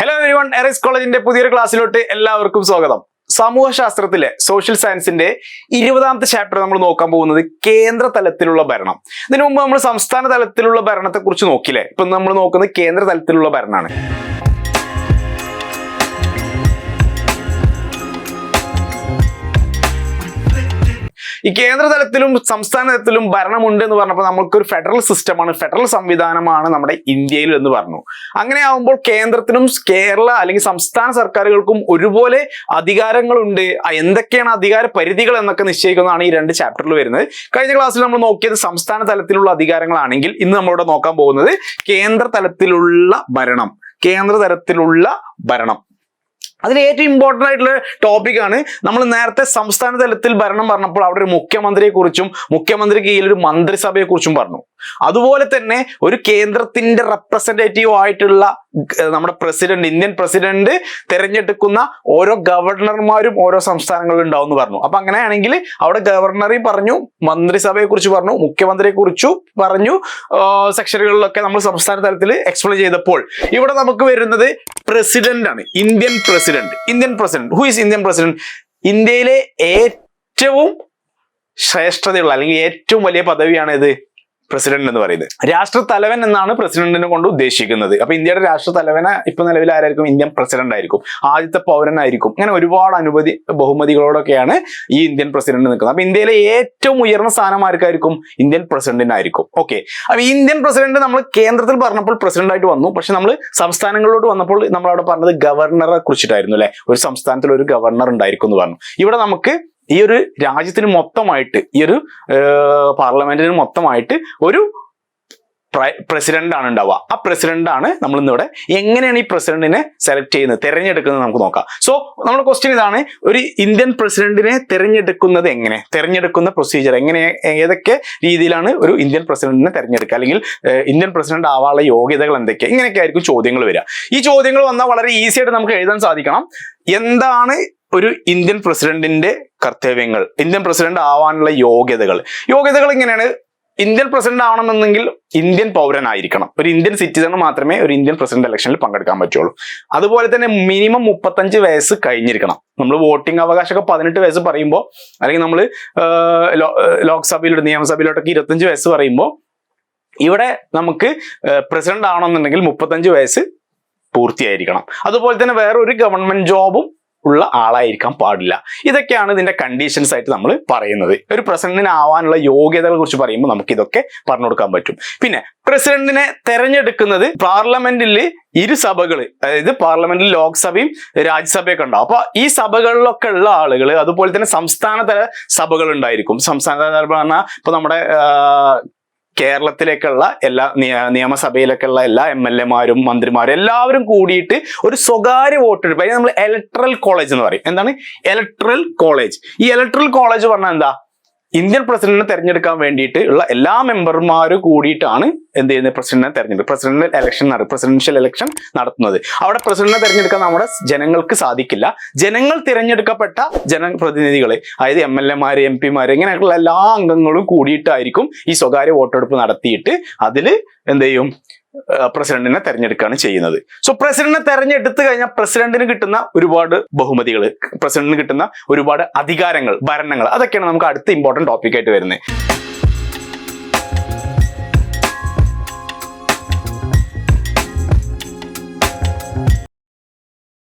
Hello everyone, Airy's കോളേജിന്റെ പുതിയൊരു ക്ലാസ്സിലോട്ട് എല്ലാവർക്കും സ്വാഗതം. സമൂഹശാസ്ത്രത്തിലെ സോഷ്യൽ സയൻസിന്റെ 20ാമത്തെ ചാപ്റ്റർ നമ്മൾ നോക്കാൻ പോകുന്നത് കേന്ദ്ര തലത്തിലുള്ള ഭരണം. ഇതിനു മുമ്പ് നമ്മൾ സംസ്ഥാന തലത്തിലുള്ള ഭരണത്തെ കുറിച്ച് നോക്കില്ലേ? ഇപ്പൊ നമ്മൾ നോക്കുന്നത് കേന്ദ്ര തലത്തിലുള്ള ഭരണമാണ്. ഈ കേന്ദ്ര തലത്തിലും സംസ്ഥാന തലത്തിലും ഭരണമുണ്ട് എന്ന് പറഞ്ഞപ്പോൾ നമുക്കൊരു ഫെഡറൽ സിസ്റ്റമാണ്, ഫെഡറൽ സംവിധാനമാണ് നമ്മുടെ ഇന്ത്യയിൽ എന്ന് പറഞ്ഞു. അങ്ങനെ ആവുമ്പോൾ കേന്ദ്രത്തിനും കേരള അല്ലെങ്കിൽ സംസ്ഥാന സർക്കാരുകൾക്കും ഒരുപോലെ അധികാരങ്ങളുണ്ട്. എന്തൊക്കെയാണ് അധികാര പരിധികൾ എന്നൊക്കെ നിശ്ചയിക്കുന്നതാണ് ഈ 2 ചാപ്റ്ററിൽ വരുന്നത്. കഴിഞ്ഞ ക്ലാസ്സിൽ നമ്മൾ നോക്കിയത് സംസ്ഥാന തലത്തിലുള്ള അധികാരങ്ങളാണെങ്കിൽ ഇന്ന് നമ്മളിവിടെ നോക്കാൻ പോകുന്നത് കേന്ദ്ര തലത്തിലുള്ള ഭരണം. കേന്ദ്ര തലത്തിലുള്ള ഭരണം അതിൽ ഏറ്റവും ഇമ്പോർട്ടൻ്റ് ആയിട്ടുള്ള ടോപ്പിക്കാണ്. നമ്മൾ നേരത്തെ സംസ്ഥാന തലത്തിൽ ഭരണം പറഞ്ഞപ്പോൾ അവിടെ ഒരു മുഖ്യമന്ത്രിയെ കുറിച്ചും മുഖ്യമന്ത്രി കീഴിൽ ഒരു മന്ത്രിസഭയെ കുറിച്ചും പറഞ്ഞു. അതുപോലെ തന്നെ ഒരു കേന്ദ്രത്തിന്റെ റെപ്രസെന്റേറ്റീവ് ആയിട്ടുള്ള നമ്മുടെ പ്രസിഡന്റ്, ഇന്ത്യൻ പ്രസിഡന്റ് തിരഞ്ഞെടുക്കുന്ന ഓരോ ഗവർണർമാരും ഓരോ സംസ്ഥാനങ്ങളിൽ ഉണ്ടാവും എന്ന് പറഞ്ഞു. അപ്പൊ അങ്ങനെയാണെങ്കിൽ അവിടെ ഗവർണറെ പറഞ്ഞു, മന്ത്രിസഭയെ കുറിച്ച് പറഞ്ഞു, മുഖ്യമന്ത്രിയെ കുറിച്ചു പറഞ്ഞു. സെക്ഷനുകളിലൊക്കെ നമ്മൾ സംസ്ഥാന തലത്തിൽ എക്സ്പ്ലെയിൻ ചെയ്തപ്പോൾ ഇവിടെ നമുക്ക് വരുന്നത് പ്രസിഡന്റ് ആണ്. Indian president. Who is Indian president? ഇന്ത്യയിലെ ഏറ്റവും ശ്രേഷ്ഠതയുള്ള അല്ലെങ്കിൽ ഏറ്റവും വലിയ പദവിയാണ് ഇത് പ്രസിഡന്റ് എന്ന് പറയുന്നത്. രാഷ്ട്രത്തലവൻ എന്നാണ് പ്രസിഡന്റിനെ കൊണ്ട് ഉദ്ദേശിക്കുന്നത്. അപ്പൊ ഇന്ത്യയുടെ രാഷ്ട്രത്തലവനെ ഇപ്പൊ നിലവിൽ ആരായിരിക്കും? ഇന്ത്യൻ പ്രസിഡന്റ് ആയിരിക്കും, ആദ്യത്തെ പൗരനായിരിക്കും. അങ്ങനെ ഒരുപാട് ബഹുമതികളോടൊക്കെയാണ് ഈ ഇന്ത്യൻ പ്രസിഡന്റ് നിൽക്കുന്നത്. അപ്പൊ ഇന്ത്യയിലെ ഏറ്റവും ഉയർന്ന സ്ഥാനം ആർക്കായിരിക്കും? ഇന്ത്യൻ പ്രസിഡന്റിനായിരിക്കും. ഓക്കെ, അപ്പൊ ഇന്ത്യൻ പ്രസിഡന്റ് നമ്മൾ കേന്ദ്രത്തിൽ പറഞ്ഞപ്പോൾ പ്രസിഡന്റ് ആയിട്ട് വന്നു. പക്ഷെ നമ്മൾ സംസ്ഥാനങ്ങളിലോട്ട് വന്നപ്പോൾ നമ്മൾ അവിടെ പറഞ്ഞത് ഗവർണറെ കുറിച്ചിട്ടായിരുന്നു അല്ലെ? ഒരു സംസ്ഥാനത്തിൽ ഒരു ഗവർണർ ഉണ്ടായിരിക്കും എന്ന് പറഞ്ഞു. ഇവിടെ നമുക്ക് ഈ ഒരു രാജ്യത്തിന് മൊത്തമായിട്ട്, ഈ ഒരു പാർലമെന്റിന് മൊത്തമായിട്ട് ഒരു പ്രസിഡന്റ് ആണ് ഉണ്ടാവുക. ആ പ്രസിഡന്റ് ആണ് നമ്മൾ ഇന്നിവിടെ. എങ്ങനെയാണ് ഈ പ്രസിഡന്റിനെ സെലക്ട് ചെയ്യുന്നത്, തെരഞ്ഞെടുക്കുന്നത് നമുക്ക് നോക്കാം. സോ നമ്മുടെ ക്വസ്റ്റ്യൻ ഇതാണ്: ഒരു ഇന്ത്യൻ പ്രസിഡന്റിനെ തെരഞ്ഞെടുക്കുന്നത് എങ്ങനെ? തെരഞ്ഞെടുക്കുന്ന പ്രൊസീജിയർ എങ്ങനെ? ഏതൊക്കെ രീതിയിലാണ് ഒരു ഇന്ത്യൻ പ്രസിഡന്റിനെ തെരഞ്ഞെടുക്കുക, അല്ലെങ്കിൽ ഇന്ത്യൻ പ്രസിഡന്റ് ആവാനുള്ള യോഗ്യതകൾ എന്തൊക്കെ? ഇങ്ങനെയൊക്കെ ആയിരിക്കും ചോദ്യങ്ങൾ വരിക. ഈ ചോദ്യങ്ങൾ വന്നാൽ വളരെ ഈസി ആയിട്ട് നമുക്ക് എഴുതാൻ സാധിക്കണം. എന്താണ് ഒരു ഇന്ത്യൻ പ്രസിഡന്റിന്റെ കർത്തവ്യങ്ങൾ, ഇന്ത്യൻ പ്രസിഡന്റ് ആവാനുള്ള യോഗ്യതകൾ ഇങ്ങനെയാണ്. ഇന്ത്യൻ പ്രസിഡന്റ് ആവണമെന്നെങ്കിൽ ഇന്ത്യൻ പൗരനായിരിക്കണം. ഒരു ഇന്ത്യൻ സിറ്റിസണ് മാത്രമേ ഒരു ഇന്ത്യൻ പ്രസിഡന്റ് ഇലക്ഷനിൽ പങ്കെടുക്കാൻ പറ്റുള്ളൂ. അതുപോലെ തന്നെ മിനിമം 35 വയസ്സ് കഴിഞ്ഞിരിക്കണം. നമ്മൾ വോട്ടിംഗ് അവകാശമൊക്കെ 18 വയസ്സ് പറയുമ്പോൾ, അല്ലെങ്കിൽ നമ്മൾ ലോക്സഭയിലോട്ട് നിയമസഭയിലോട്ടൊക്കെ 25 വയസ്സ് പറയുമ്പോൾ, ഇവിടെ നമുക്ക് പ്രസിഡന്റ് ആവണമെന്നുണ്ടെങ്കിൽ 35 വയസ്സ് പൂർത്തിയായിരിക്കണം. അതുപോലെ തന്നെ വേറെ ഒരു ഗവൺമെന്റ് ജോബും ഉള്ള ആളായിരിക്കാൻ പാടില്ല. ഇതൊക്കെയാണ് ഇതിന്റെ കണ്ടീഷൻസ് ആയിട്ട് നമ്മൾ പറയുന്നത്. ഒരു പ്രസിഡന്റിന് ആവാനുള്ള യോഗ്യതകളെ കുറിച്ച് പറയുമ്പോൾ നമുക്ക് ഇതൊക്കെ പറഞ്ഞു കൊടുക്കാൻ പറ്റും. പിന്നെ പ്രസിഡന്റിനെ തെരഞ്ഞെടുക്കുന്നത് പാർലമെന്റിൽ 2 സഭകൾ, അതായത് പാർലമെന്റിൽ ലോക്സഭയും രാജ്യസഭയൊക്കെ ഉണ്ടാവും. അപ്പൊ ഈ സഭകളിലൊക്കെ ഉള്ള ആളുകൾ, അതുപോലെ തന്നെ സംസ്ഥാനതല സഭകൾ ഉണ്ടായിരിക്കും. സംസ്ഥാനതല പറഞ്ഞാൽ ഇപ്പൊ നമ്മുടെ കേരളത്തിലേക്കുള്ള എല്ലാ നിയമസഭയിലേക്കുള്ള എല്ലാ MLA-മാരും മന്ത്രിമാരും എല്ലാവരും കൂടിയിട്ട് ഒരു സ്വകാര്യ വോട്ടെടുപ്പ്, അതിന് നമ്മൾ ഇലക്ട്രൽ കോളേജ് എന്ന് പറയും. എന്താണ് ഇലക്ട്രൽ കോളേജ്? ഈ ഇലക്ട്രൽ കോളേജ് പറഞ്ഞാൽ എന്താ? ഇന്ത്യൻ പ്രസിഡന്റിനെ തെരഞ്ഞെടുക്കാൻ വേണ്ടിയിട്ട് ഉള്ള എല്ലാ മെമ്പർമാരും കൂടിയിട്ടാണ് എന്ത് ചെയ്യുന്നത്? പ്രസിഡന്റിനെ തെരഞ്ഞെടുപ്പ്, പ്രസിഡൻഷ്യൽ ഇലക്ഷൻ നടത്തുന്നത്. അവിടെ പ്രസിഡന്റിനെ തെരഞ്ഞെടുക്കാൻ നമ്മുടെ ജനങ്ങൾക്ക് സാധിക്കില്ല. ജനങ്ങൾ തിരഞ്ഞെടുക്കപ്പെട്ട ജനപ്രതിനിധികളെ, അതായത് MLA-മാര്, MP-മാര്, ഇങ്ങനെയൊക്കെയുള്ള എല്ലാ അംഗങ്ങളും കൂടിയിട്ടായിരിക്കും ഈ സ്വകാര്യ വോട്ടെടുപ്പ് നടത്തിയിട്ട് അതിൽ എന്ത് ചെയ്യും? പ്രസിഡന്റിനെ തെരഞ്ഞെടുക്കുകയാണ് ചെയ്യുന്നത്. സോ പ്രസിഡന്റിനെ തെരഞ്ഞെടുത്ത് കഴിഞ്ഞാൽ പ്രസിഡന്റിന് കിട്ടുന്ന ഒരുപാട് ബഹുമതികൾ, പ്രസിഡന്റിന് കിട്ടുന്ന ഒരുപാട് അധികാരങ്ങൾ, ഭരണങ്ങൾ, അതൊക്കെയാണ് നമുക്ക് അടുത്ത ഇമ്പോർട്ടന്റ് ടോപ്പിക് ആയിട്ട് വരുന്നത്.